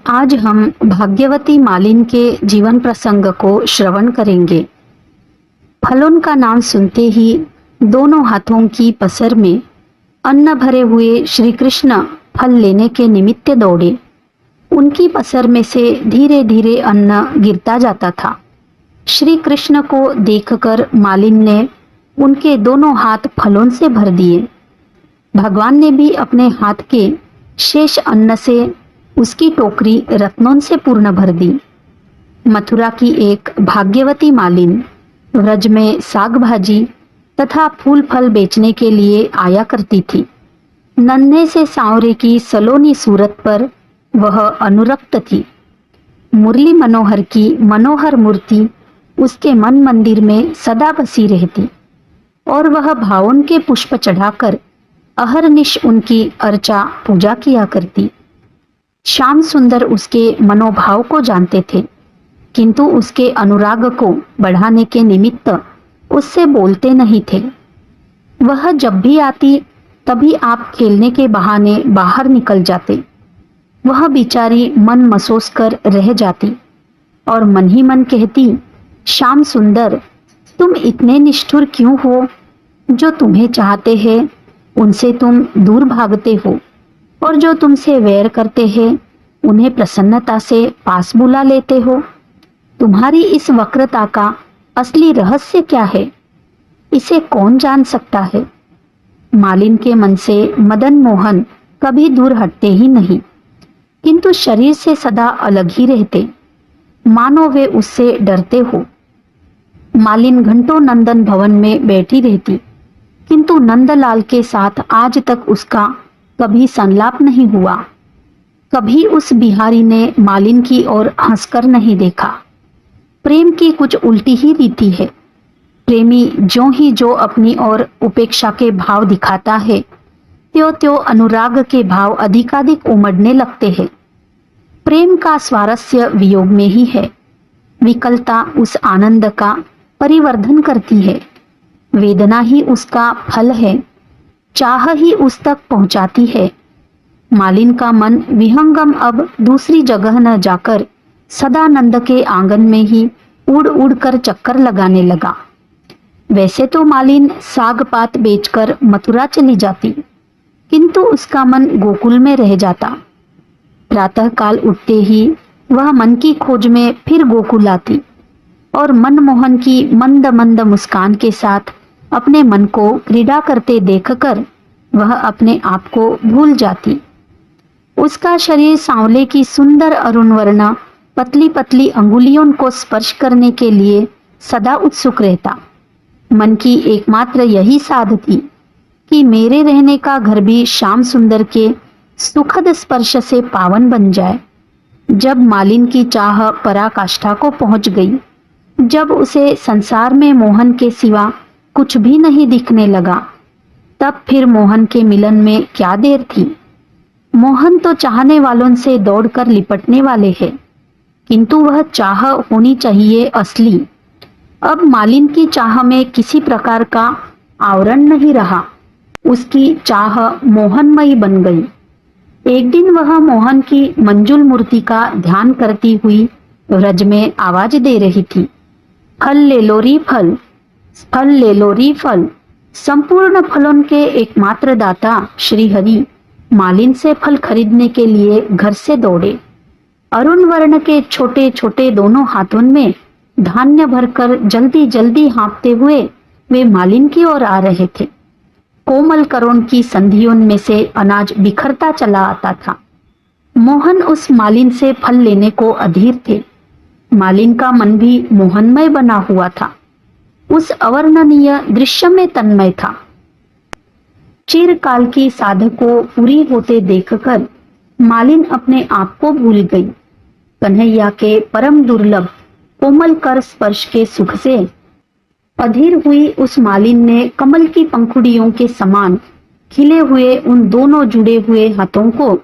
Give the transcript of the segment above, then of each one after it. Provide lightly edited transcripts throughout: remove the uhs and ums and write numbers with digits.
आज हम भाग्यवती मालिन के जीवन प्रसंग को श्रवण करेंगे। फलों का नाम सुनते ही दोनों हाथों की पसर में अन्न भरे हुए श्री कृष्ण फल लेने के निमित्त दौड़े। उनकी पसर में से धीरे धीरे अन्न गिरता जाता था। श्री कृष्ण को देखकर मालिन ने उनके दोनों हाथ फलों से भर दिए। भगवान ने भी अपने हाथ के शेष अन्न से उसकी टोकरी रत्नों से पूर्ण भर दी। मथुरा की एक भाग्यवती मालिन व्रज में साग भाजी तथा फूल फल बेचने के लिए आया करती थी। नन्हे से सांवरे की सलोनी सूरत पर वह अनुरक्त थी। मुरली मनोहर की मनोहर मूर्ति उसके मन मंदिर में सदा बसी रहती और वह भावों के पुष्प चढ़ाकर अहरनिश उनकी अर्चा पूजा किया करती। श्याम सुंदर उसके मनोभाव को जानते थे, किंतु उसके अनुराग को बढ़ाने के निमित्त उससे बोलते नहीं थे। वह जब भी आती तभी आप खेलने के बहाने बाहर निकल जाते। वह बेचारी मन मसोस कर रह जाती और मन ही मन कहती, श्याम सुंदर, तुम इतने निष्ठुर क्यों हो? जो तुम्हें चाहते हैं उनसे तुम दूर भागते हो और जो तुमसे वैर करते हैं उन्हें प्रसन्नता से पास बुला लेते हो। तुम्हारी इस वक्रता का असली रहस्य क्या है? इसे कौन जान सकता है? मालिन के मन से मदन मोहन कभी दूर हटते ही नहीं, किंतु शरीर से सदा अलग ही रहते, मानो वे उससे डरते हो। मालिन घंटों नंदन भवन में बैठी रहती, किंतु नंदलाल के साथ आज तक उसका कभी संलाप नहीं हुआ। कभी उस बिहारी ने मालिन की ओर हंसकर नहीं देखा। प्रेम की कुछ उल्टी ही रीति है। प्रेमी ज्यों ही जो अपनी ओर उपेक्षा के भाव दिखाता है, त्यों त्यों अनुराग के भाव अधिकाधिक उमड़ने लगते हैं। प्रेम का स्वारस्य वियोग में ही है। विकलता उस आनंद का परिवर्धन करती है। वेदना ही उसका फल है। चाह ही उस तक पहुंचाती है। मालिन का मन विहंगम अब दूसरी जगह न जाकर सदानंद के आंगन में ही उड़ उड़ कर चक्कर लगाने लगा। वैसे तो मालिन साग पात बेचकर मथुरा चली जाती, किंतु उसका मन गोकुल में रह जाता। प्रातः काल उठते ही वह मन की खोज में फिर गोकुल आती और मनमोहन की मंद मंद मुस्कान के साथ अपने मन को क्रीड़ा करते देखकर वह अपने आप को भूल जाती। उसका शरीर सांवले की सुंदर अरुण वर्ण पतली पतली अंगुलियों को स्पर्श करने के लिए सदा उत्सुक रहता। मन की एकमात्र यही साध थी कि मेरे रहने का घर भी श्याम सुंदर के सुखद स्पर्श से पावन बन जाए। जब मालिन की चाह पराकाष्ठा को पहुंच गई, जब उसे संसार में मोहन के सिवा कुछ भी नहीं दिखने लगा, तब फिर मोहन के मिलन में क्या देर थी। मोहन तो चाहने वालों से दौड़कर लिपटने वाले हैं, किंतु वह चाह होनी चाहिए असली। अब मालिन की चाह में किसी प्रकार का आवरण नहीं रहा। उसकी चाह मोहनमयी बन गई। एक दिन वह मोहन की मंजुल मूर्ति का ध्यान करती हुई व्रज में आवाज दे रही थी, फल ले लो री फल, फल ले लो री फल। संपूर्ण फलों के एकमात्र दाता श्री हरि मालिन से फल खरीदने के लिए घर से दौड़े। अरुण वर्ण के छोटे छोटे दोनों हाथों में धान्य भरकर जल्दी जल्दी हाँफते हुए वे मालिन की ओर आ रहे थे। कोमल करों की संधियों में से अनाज बिखरता चला आता था। मोहन उस मालिन से फल लेने को अधीर थे। मालिन का मन भी मोहनमय बना हुआ था। उस अवर्णनीय दृश्य में तन्मय था। चिरकाल की साध को पूरी होते देखकर मालिन अपने आप को भूल गई। कन्हैया के परम दुर्लभ कोमल कर स्पर्श के सुख से अधीर हुई उस मालिन ने कमल की पंखुड़ियों के समान खिले हुए उन दोनों जुड़े हुए हाथों को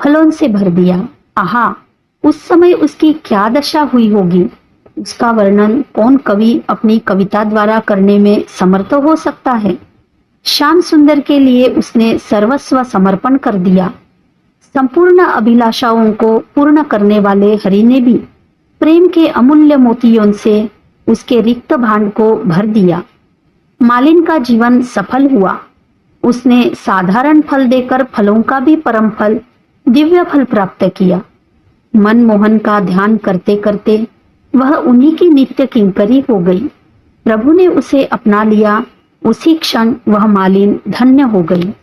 फलों से भर दिया। आहा, उस समय उसकी क्या दशा हुई होगी, उसका वर्णन कौन कवि अपनी कविता द्वारा करने में समर्थ हो सकता है। श्याम सुंदर के लिए उसने सर्वस्व समर्पण कर दिया। संपूर्ण अभिलाषाओं को पूर्ण करने वाले हरि ने भी प्रेम के अमूल्य मोतियों से उसके रिक्त भांड को भर दिया। मालिन का जीवन सफल हुआ। उसने साधारण फल देकर फलों का भी परम फल, दिव्य फल प्राप्त किया। मनमोहन का ध्यान करते करते वह उन्हीं की नित्य किंकरी हो गई। प्रभु ने उसे अपना लिया। उसी क्षण वह मालिन धन्य हो गई।